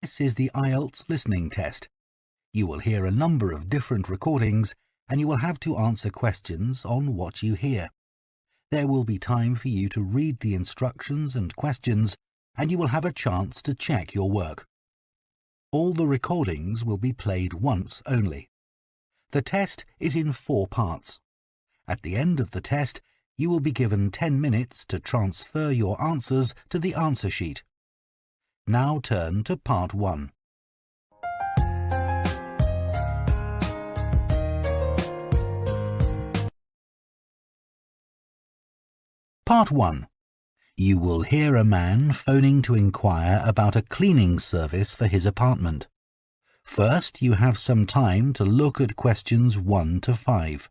This is the IELTS listening test. You will hear a number of different recordings and you will have to answer questions on what you hear. There will be time for you to read the instructions and questions and you will have a chance to check your work. All the recordings will be played once only. The test is in 4 parts. At the end of the test, you will be given 10 minutes to transfer your answers to the answer sheet. Now turn to Part 1. Part 1. You will hear a man phoning to inquire about a cleaning service for his apartment. First, you have some time to look at questions 1 to 5.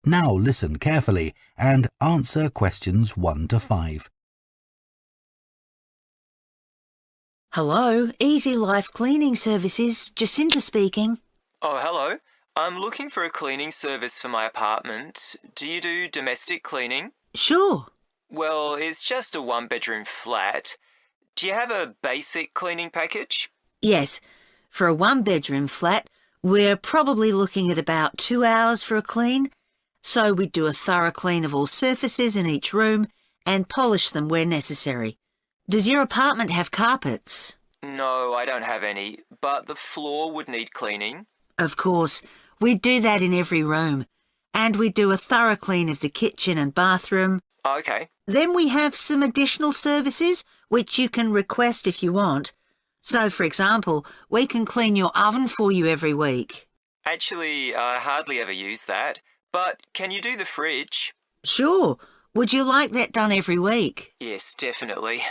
Now listen carefully and answer questions 1 to 5. Hello, Easy Life Cleaning Services, Jacinta speaking. Oh, hello. I'm looking for a cleaning service for my apartment. Do you do domestic cleaning? Sure. Well, it's just a 1-bedroom flat. Do you have a basic cleaning package? Yes, for a 1-bedroom flat, we're probably looking at about 2 hours for a clean. So we do a thorough clean of all surfaces in each room and polish them where necessary. Does your apartment have carpets? No, I don't have any, but the floor would need cleaning. Of course, we do that in every room. And we do a thorough clean of the kitchen and bathroom. Okay. Then we have some additional services which you can request if you want. So, for example, we can clean your oven for you every week. Actually, I hardly ever use that. But can you do the fridge? Sure. Would you like that done every week? Yes, definitely.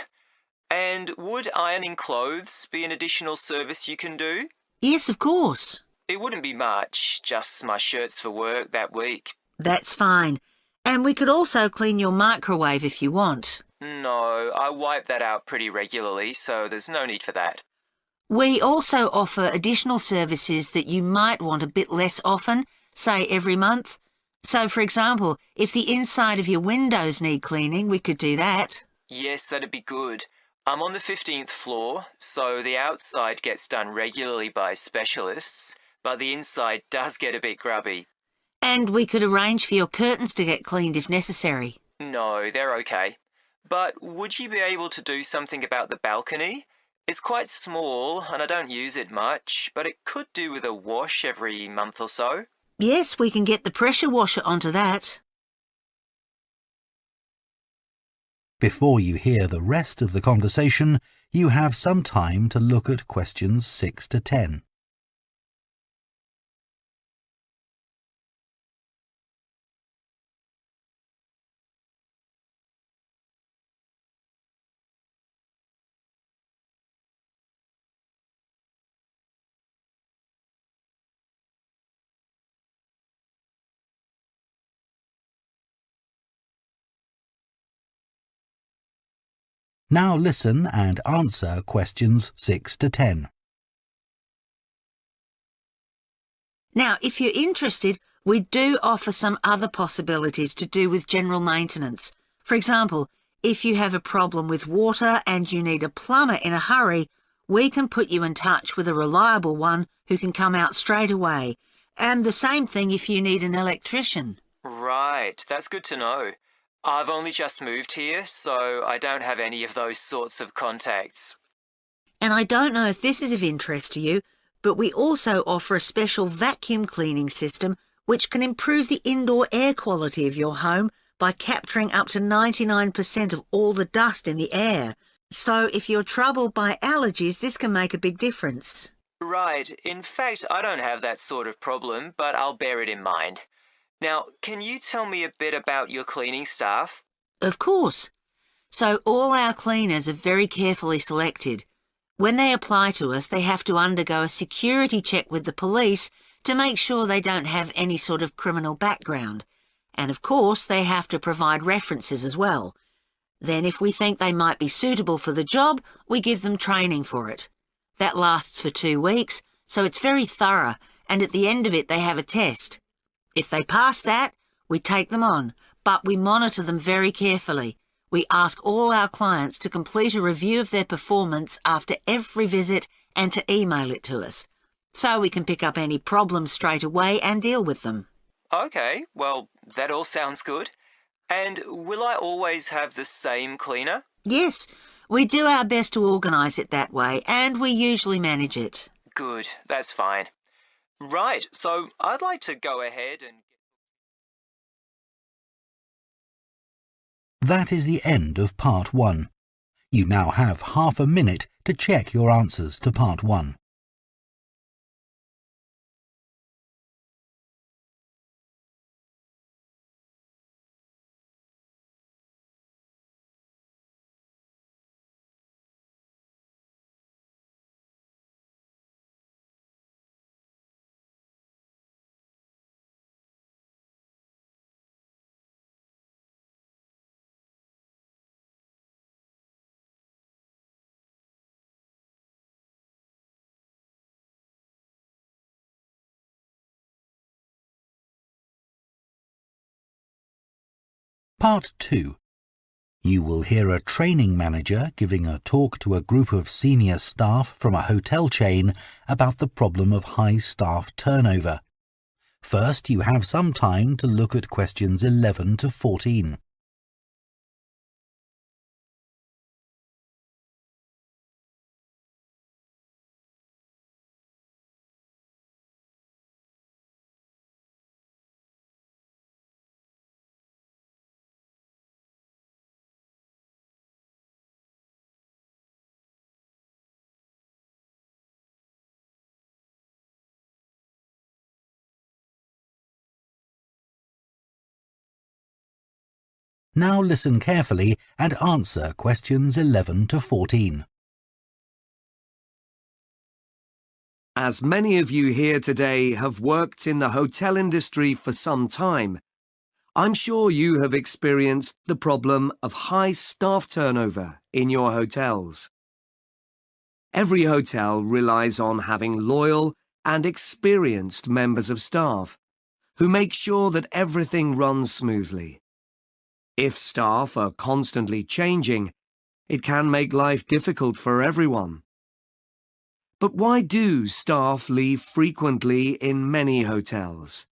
And would ironing clothes be an additional service you can do? Yes, of course. It wouldn't be much, just my shirts for work that week. That's fine. And we could also clean your microwave if you want. No, I wipe that out pretty regularly, so there's no need for that. We also offer additional services that you might want a bit less often, say every month. So, for example, if the inside of your windows need cleaning, we could do that. Yes, that'd be good. I'm on the 15th floor, so the outside gets done regularly by specialists, but the inside does get a bit grubby. And we could arrange for your curtains to get cleaned if necessary. No, they're okay. But would you be able to do something about the balcony? It's quite small and I don't use it much, but it could do with a wash every month or so. Yes, we can get the pressure washer onto that. Before you hear the rest of the conversation, you have some time to look at questions 6 to 10. Now listen and answer questions 6 to 10. Now, if you're interested, we do offer some other possibilities to do with general maintenance. For example, if you have a problem with water and you need a plumber in a hurry, we can put you in touch with a reliable one who can come out straight away. And the same thing if you need an electrician. Right, that's good to know. I've only just moved here, so I don't have any of those sorts of contacts. And I don't know if this is of interest to you, but we also offer a special vacuum cleaning system which can improve the indoor air quality of your home by capturing up to 99% of all the dust in the air. So if you're troubled by allergies, this can make a big difference. Right, in fact, I don't have that sort of problem, but I'll bear it in mind. Now, can you tell me a bit about your cleaning staff? Of course. So all our cleaners are very carefully selected. When they apply to us, they have to undergo a security check with the police to make sure they don't have any sort of criminal background. And of course, they have to provide references as well. Then if we think they might be suitable for the job, we give them training for it. That lasts for 2 weeks, so it's very thorough, and at the end of it they have a test. If they pass that, we take them on, but we monitor them very carefully. We ask all our clients to complete a review of their performance after every visit and to email it to us, so we can pick up any problems straight away and deal with them. Okay, well, that all sounds good. And will I always have the same cleaner? Yes, we do our best to organise it that way, and we usually manage it. Good, that's fine. Right, so I'd like to go ahead and... That is the end of Part 1. You now have half a minute to check your answers to Part 1. Part 2. You will hear a training manager giving a talk to a group of senior staff from a hotel chain about the problem of high staff turnover. First, you have some time to look at questions 11 to 14. Now listen carefully and answer questions 11 to 14. As many of you here today have worked in the hotel industry for some time, I'm sure you have experienced the problem of high staff turnover in your hotels. Every hotel relies on having loyal and experienced members of staff who make sure that everything runs smoothly. If staff are constantly changing, it can make life difficult for everyone. But why do staff leave frequently in many hotels?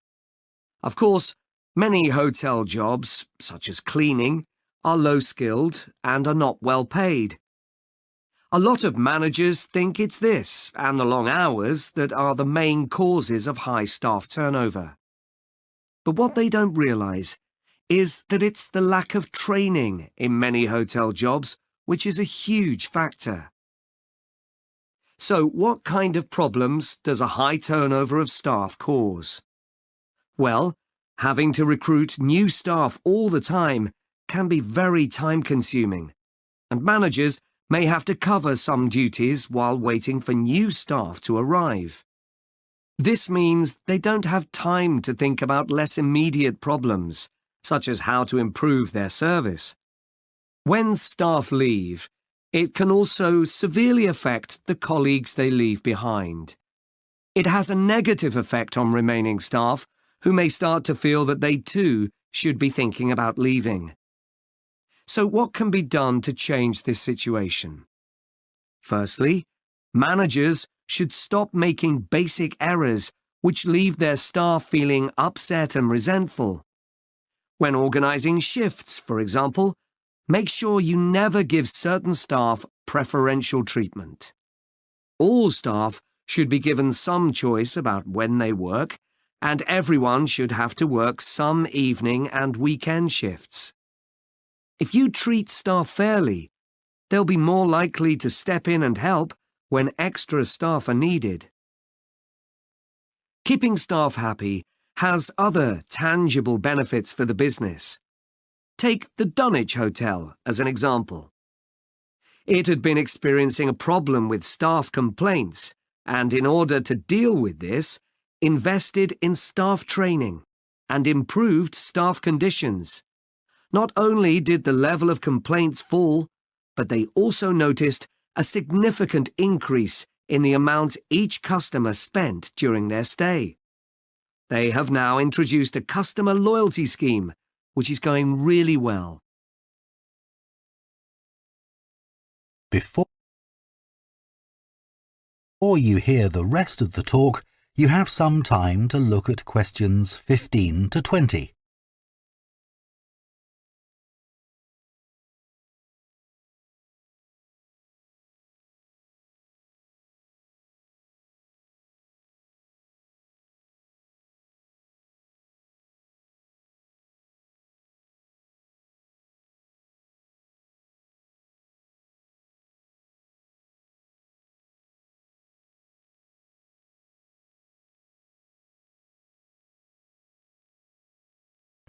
Of course, many hotel jobs, such as cleaning, are low-skilled and are not well paid. A lot of managers think it's this and the long hours that are the main causes of high staff turnover. But what they don't realise is that it's the lack of training in many hotel jobs which is a huge factor. So what kind of problems does a high turnover of staff cause? Well, having to recruit new staff all the time can be very time-consuming, and managers may have to cover some duties while waiting for new staff to arrive. This means they don't have time to think about less immediate problems, such as how to improve their service. When staff leave, it can also severely affect the colleagues they leave behind. It has a negative effect on remaining staff, who may start to feel that they too should be thinking about leaving. So what can be done to change this situation? Firstly, managers should stop making basic errors which leave their staff feeling upset and resentful. When organising shifts, for example, make sure you never give certain staff preferential treatment. All staff should be given some choice about when they work, and everyone should have to work some evening and weekend shifts. If you treat staff fairly, they'll be more likely to step in and help when extra staff are needed. Keeping staff happy has other tangible benefits for the business. Take the Dunwich Hotel as an example. It had been experiencing a problem with staff complaints, and in order to deal with this, invested in staff training and improved staff conditions. Not only did the level of complaints fall, but they also noticed a significant increase in the amount each customer spent during their stay. They have now introduced a customer loyalty scheme, which is going really well. Before you hear the rest of the talk, you have some time to look at questions 15 to 20.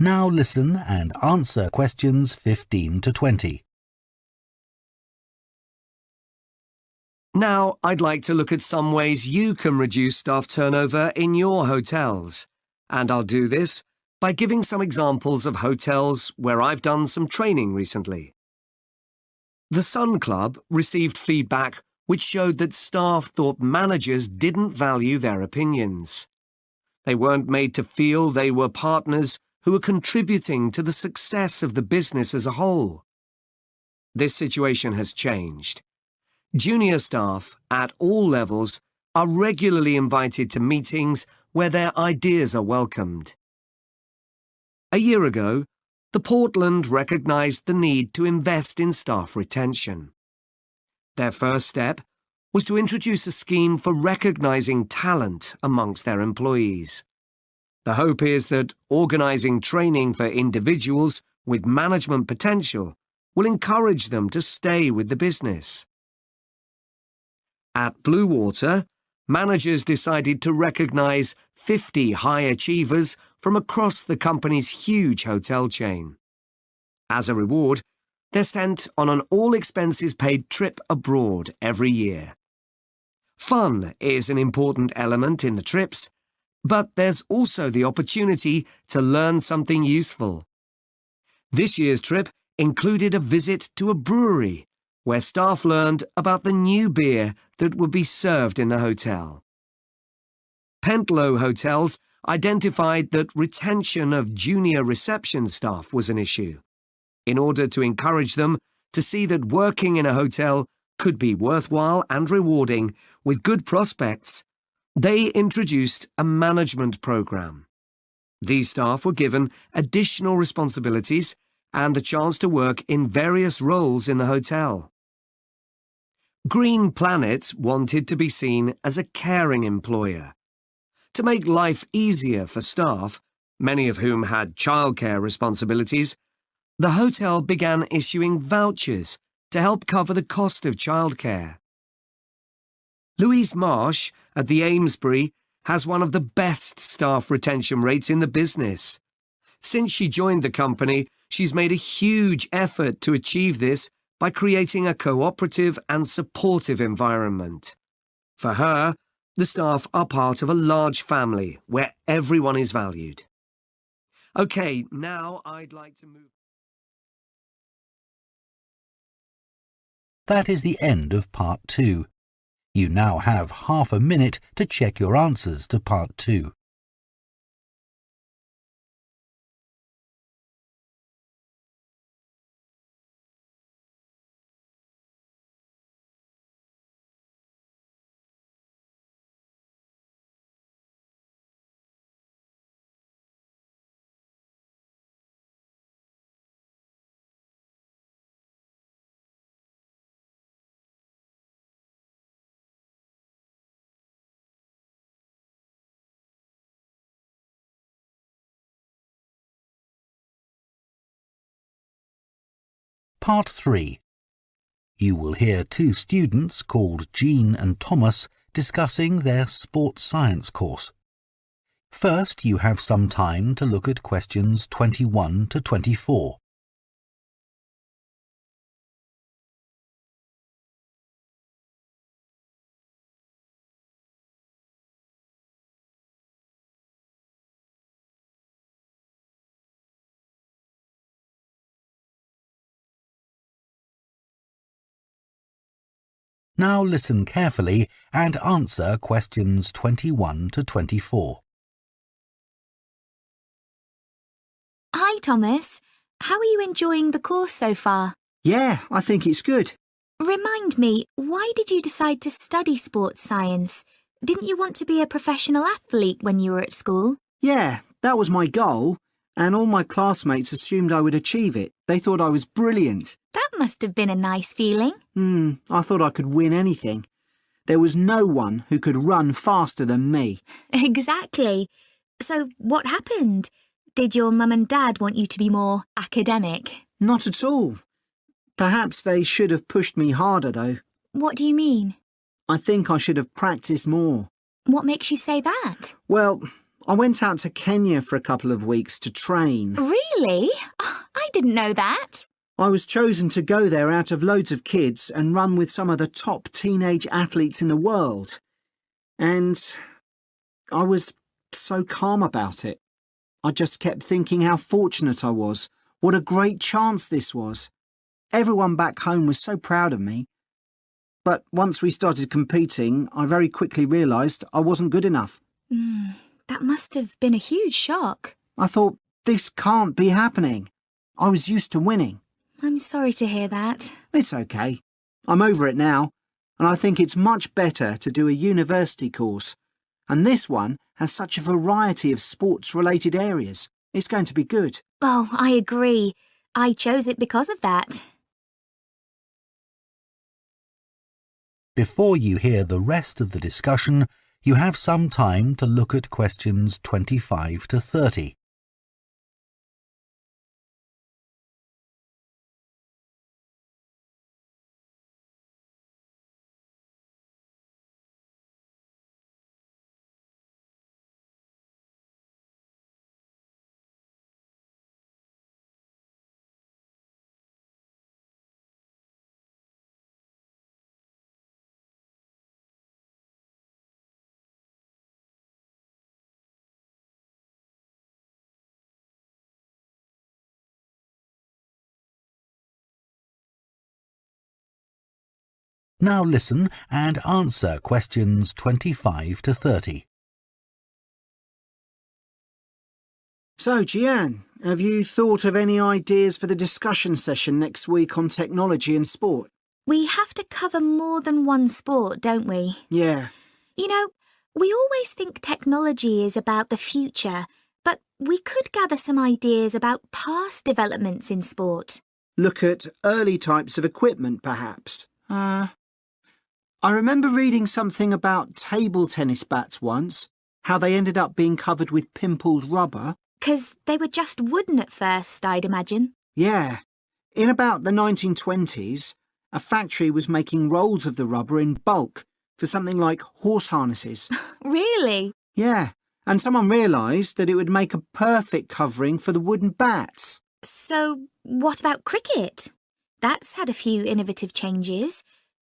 Now listen and answer questions 15 to 20. Now I'd like to look at some ways you can reduce staff turnover in your hotels, and I'll do this by giving some examples of hotels where I've done some training recently. The Sun Club received feedback which showed that staff thought managers didn't value their opinions. They weren't made to feel they were partners who were contributing to the success of the business as a whole. This situation has changed. Junior staff at all levels are regularly invited to meetings where their ideas are welcomed. A year ago, the Portland recognised the need to invest in staff retention. Their first step was to introduce a scheme for recognising talent amongst their employees. The hope is that organising training for individuals with management potential will encourage them to stay with the business. At Blue Water, managers decided to recognise 50 high achievers from across the company's huge hotel chain. As a reward, they're sent on an all-expenses-paid trip abroad every year. Fun is an important element in the trips, but there's also the opportunity to learn something useful. This year's trip included a visit to a brewery, where staff learned about the new beer that would be served in the hotel. Pentlow Hotels identified that retention of junior reception staff was an issue. In order to encourage them to see that working in a hotel could be worthwhile and rewarding with good prospects, they introduced a management program. These staff were given additional responsibilities and the chance to work in various roles in the hotel. Green Planet wanted to be seen as a caring employer. To make life easier for staff, many of whom had childcare responsibilities, the hotel began issuing vouchers to help cover the cost of childcare. Louise Marsh at the Amesbury has one of the best staff retention rates in the business. Since she joined the company, she's made a huge effort to achieve this by creating a cooperative and supportive environment. For her, the staff are part of a large family where everyone is valued. Okay, now I'd like to move... That is the end of Part 2. You now have half a minute to check your answers to Part 2. Part 3. You will hear two students called Jean and Thomas discussing their sports science course. First, you have some time to look at questions 21 to 24. Now listen carefully and answer questions 21 to 24. Hi, Thomas. How are you enjoying the course so far? Yeah, I think it's good. Remind me, why did you decide to study sports science? Didn't you want to be a professional athlete when you were at school? Yeah, that was my goal, and all my classmates assumed I would achieve it. They thought I was brilliant. That must have been a nice feeling. I thought I could win anything. There was no one who could run faster than me. Exactly. So what happened? Did your mum and dad want you to be more academic? Not at all. Perhaps they should have pushed me harder, though. What do you mean? I think I should have practiced more. What makes you say that? Well, I went out to Kenya for a couple of weeks to train. Really? Oh, I didn't know that. I was chosen to go there out of loads of kids and run with some of the top teenage athletes in the world. And I was so calm about it. I just kept thinking how fortunate I was. What a great chance this was. Everyone back home was so proud of me. But once we started competing, I very quickly realised I wasn't good enough. That must have been a huge shock. I thought, this can't be happening. I was used to winning. I'm sorry to hear that. It's okay. I'm over it now, and I think it's much better to do a university course. And this one has such a variety of sports-related areas. It's going to be good. Oh, I agree. I chose it because of that. Before you hear the rest of the discussion, you have some time to look at questions 25 to 30. Now listen and answer questions 25 to 30. So, Jian, have you thought of any ideas for the discussion session next week on technology and sport? We have to cover more than one sport, don't we? Yeah. You know, we always think technology is about the future, but we could gather some ideas about past developments in sport. Look at early types of equipment, perhaps. I remember reading something about table tennis bats once, how they ended up being covered with pimpled rubber. 'Cause they were just wooden at first, I'd imagine. Yeah. In about the 1920s, a factory was making rolls of the rubber in bulk for something like horse harnesses. Really? Yeah, and someone realised that it would make a perfect covering for the wooden bats. So, what about cricket? That's had a few innovative changes.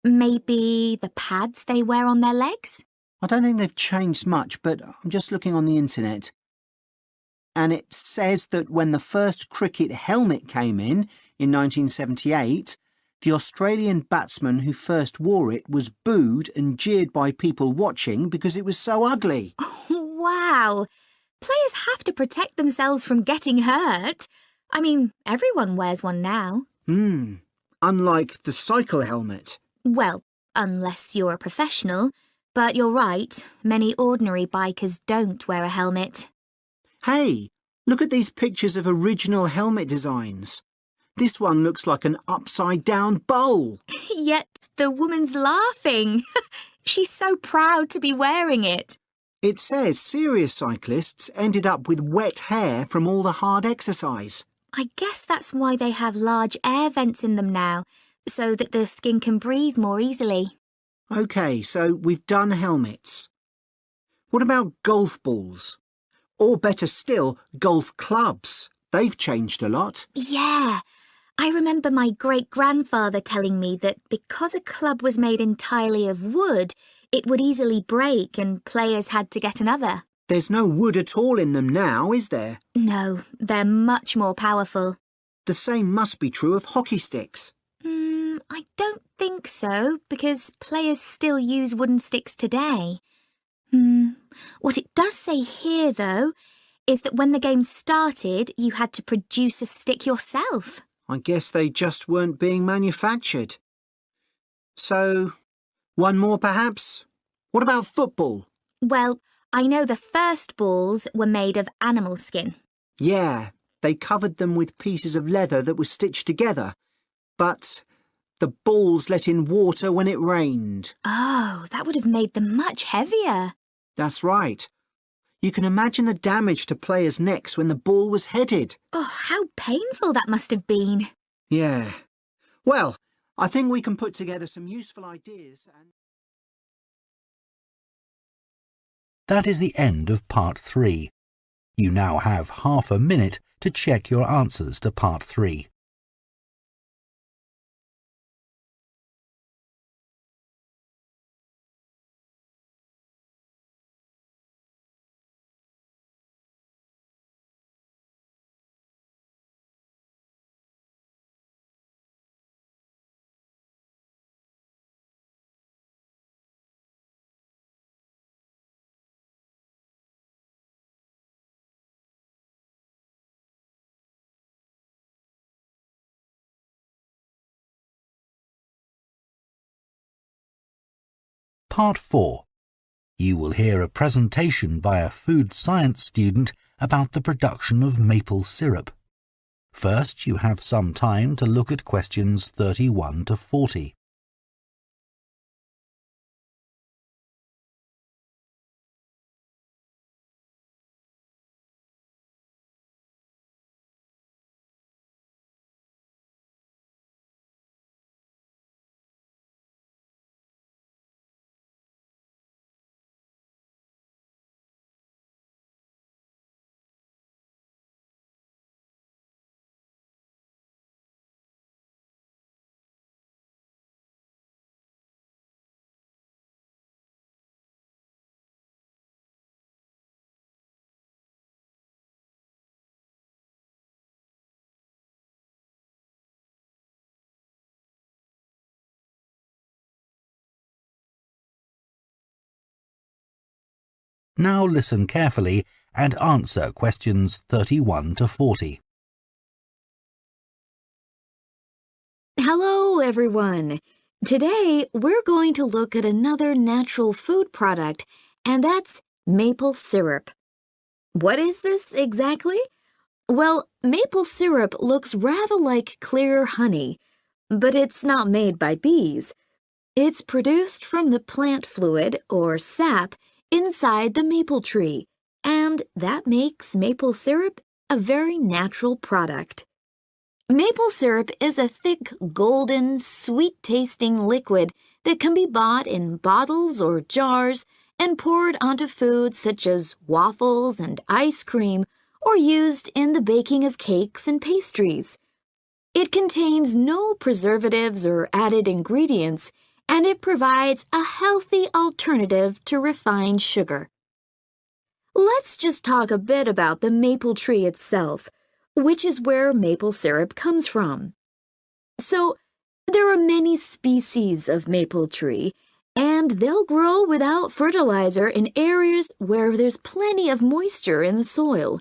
Maybe the pads they wear on their legs? I don't think they've changed much, but I'm just looking on the internet. And it says that when the first cricket helmet came in 1978, the Australian batsman who first wore it was booed and jeered by people watching because it was so ugly. Wow! Players have to protect themselves from getting hurt. I mean, everyone wears one now. Unlike the cycle helmet. Well, unless you're a professional. But you're right, many ordinary bikers don't wear a helmet. Hey, look at these pictures of original helmet designs. This one looks like an upside-down bowl. Yet the woman's laughing. She's so proud to be wearing it. It says serious cyclists ended up with wet hair from all the hard exercise. I guess that's why they have large air vents in them now, so that the skin can breathe more easily. OK, so we've done helmets. What about golf balls? Or better still, golf clubs. They've changed a lot. Yeah. I remember my great-grandfather telling me that because a club was made entirely of wood, it would easily break and players had to get another. There's no wood at all in them now, is there? No, they're much more powerful. The same must be true of hockey sticks. I don't think so, because players still use wooden sticks today. What it does say here, though, is that when the game started, you had to produce a stick yourself. I guess they just weren't being manufactured. So, one more perhaps? What about football? Well, I know the first balls were made of animal skin. Yeah, they covered them with pieces of leather that were stitched together. But the balls let in water when it rained. Oh, that would have made them much heavier. That's right. You can imagine the damage to players' necks when the ball was headed. Oh, how painful that must have been. Yeah. Well, I think we can put together some useful ideas and... That is the end of part 3. You now have half a minute to check your answers to part 3. Part 4. You will hear a presentation by a food science student about the production of maple syrup. First, you have some time to look at questions 31 to 40. Now listen carefully and answer questions 31 to 40. Hello, everyone. Today, we're going to look at another natural food product, and that's maple syrup. What is this exactly? Well, maple syrup looks rather like clear honey, but it's not made by bees. It's produced from the plant fluid, or sap, inside the maple tree, and that makes maple syrup a very natural product. Maple syrup is a thick, golden, sweet-tasting liquid that can be bought in bottles or jars and poured onto foods such as waffles and ice cream, or used in the baking of cakes and pastries. It contains no preservatives or added ingredients, and it provides a healthy alternative to refined sugar. Let's just talk a bit about the maple tree itself, which is where maple syrup comes from. So, there are many species of maple tree, and they'll grow without fertilizer in areas where there's plenty of moisture in the soil.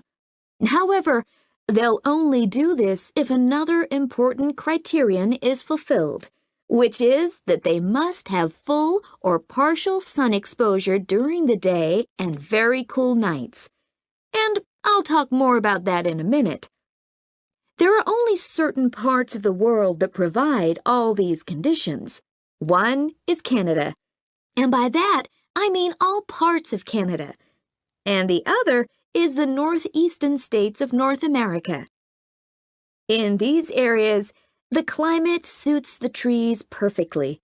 However, they'll only do this if another important criterion is fulfilled, which is that they must have full or partial sun exposure during the day and very cool nights. And I'll talk more about that in a minute. There are only certain parts of the world that provide all these conditions. One is Canada, and by that I mean all parts of Canada. And the other is the northeastern states of North America. In these areas, the climate suits the trees perfectly.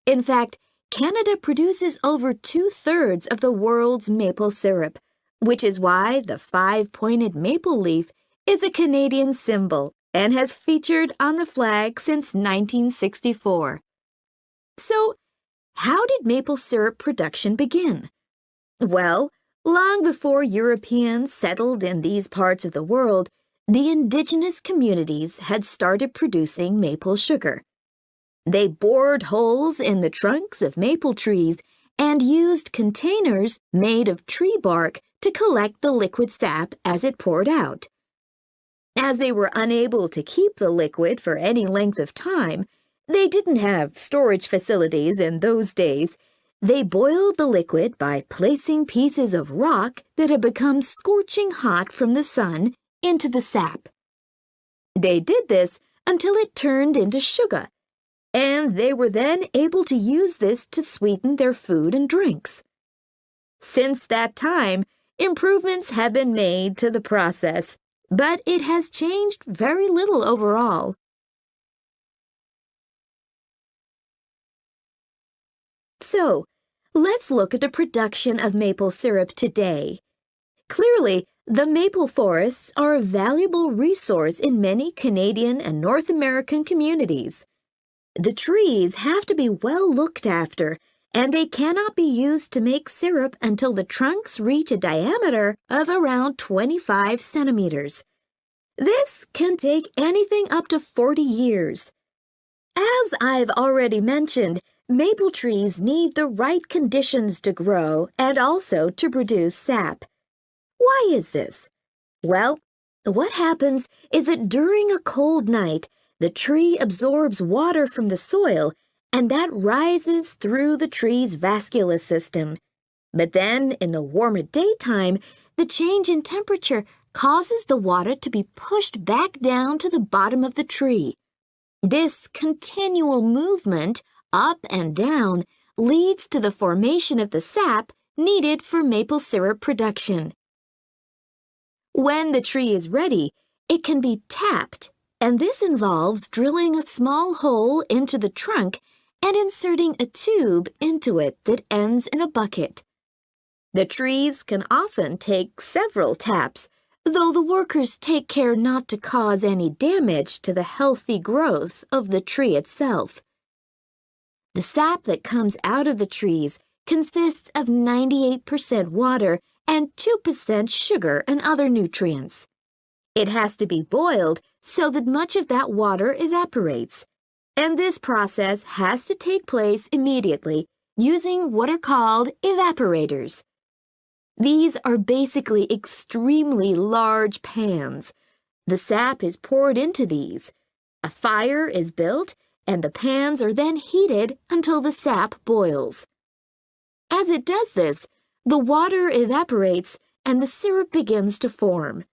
In fact, Canada produces over 2/3 of the world's maple syrup, which is why the 5-pointed maple leaf is a Canadian symbol and has featured on the flag since 1964. So, how did maple syrup production begin? Well, long before Europeans settled in these parts of the world, the indigenous communities had started producing maple sugar. They bored holes in the trunks of maple trees and used containers made of tree bark to collect the liquid sap as it poured out. As they were unable to keep the liquid for any length of time, they didn't have storage facilities in those days. They boiled the liquid by placing pieces of rock that had become scorching hot from the sun into the sap. They did this until it turned into sugar, and they were then able to use this to sweeten their food and drinks. Since that time, improvements have been made to the process, but it has changed very little overall. So, let's look at the production of maple syrup today. Clearly, the maple forests are a valuable resource in many Canadian and North American communities. The trees have to be well looked after, and they cannot be used to make syrup until the trunks reach a diameter of around 25 centimeters. This can take anything up to 40 years. As I've already mentioned, maple trees need the right conditions to grow and also to produce sap. Why is this? Well, what happens is that during a cold night, the tree absorbs water from the soil, and that rises through the tree's vascular system. But then, in the warmer daytime, the change in temperature causes the water to be pushed back down to the bottom of the tree. This continual movement, up and down, leads to the formation of the sap needed for maple syrup production. When the tree is ready, it can be tapped, and this involves drilling a small hole into the trunk and inserting a tube into it that ends in a bucket. The trees can often take several taps, though the workers take care not to cause any damage to the healthy growth of the tree itself. The sap that comes out of the trees consists of 98% water and 2% sugar and other nutrients. It has to be boiled so that much of that water evaporates, and this process has to take place immediately using what are called evaporators. These are basically extremely large pans. The sap is poured into these. A fire is built, and the pans are then heated until the sap boils. As it does this, the water evaporates and the syrup begins to form.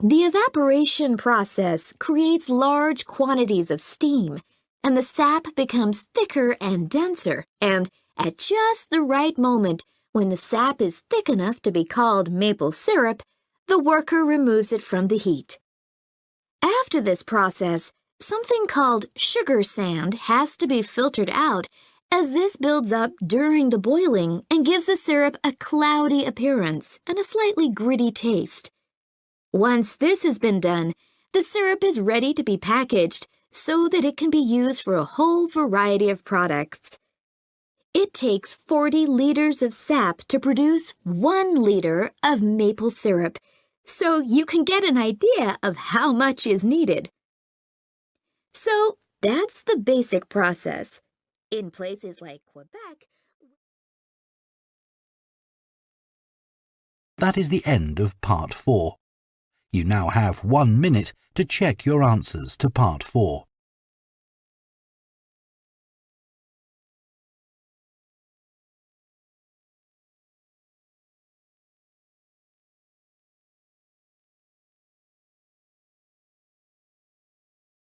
The evaporation process creates large quantities of steam, and the sap becomes thicker and denser, and at just the right moment, when the sap is thick enough to be called maple syrup, the worker removes it from the heat. After this process, something called sugar sand has to be filtered out, as this builds up during the boiling and gives the syrup a cloudy appearance and a slightly gritty taste. Once this has been done, the syrup is ready to be packaged so that it can be used for a whole variety of products. It takes 40 liters of sap to produce 1 liter of maple syrup, so you can get an idea of how much is needed. So that's the basic process. In places like Quebec, That is the end of Part 4. You now have 1 minute to check your answers to Part 4.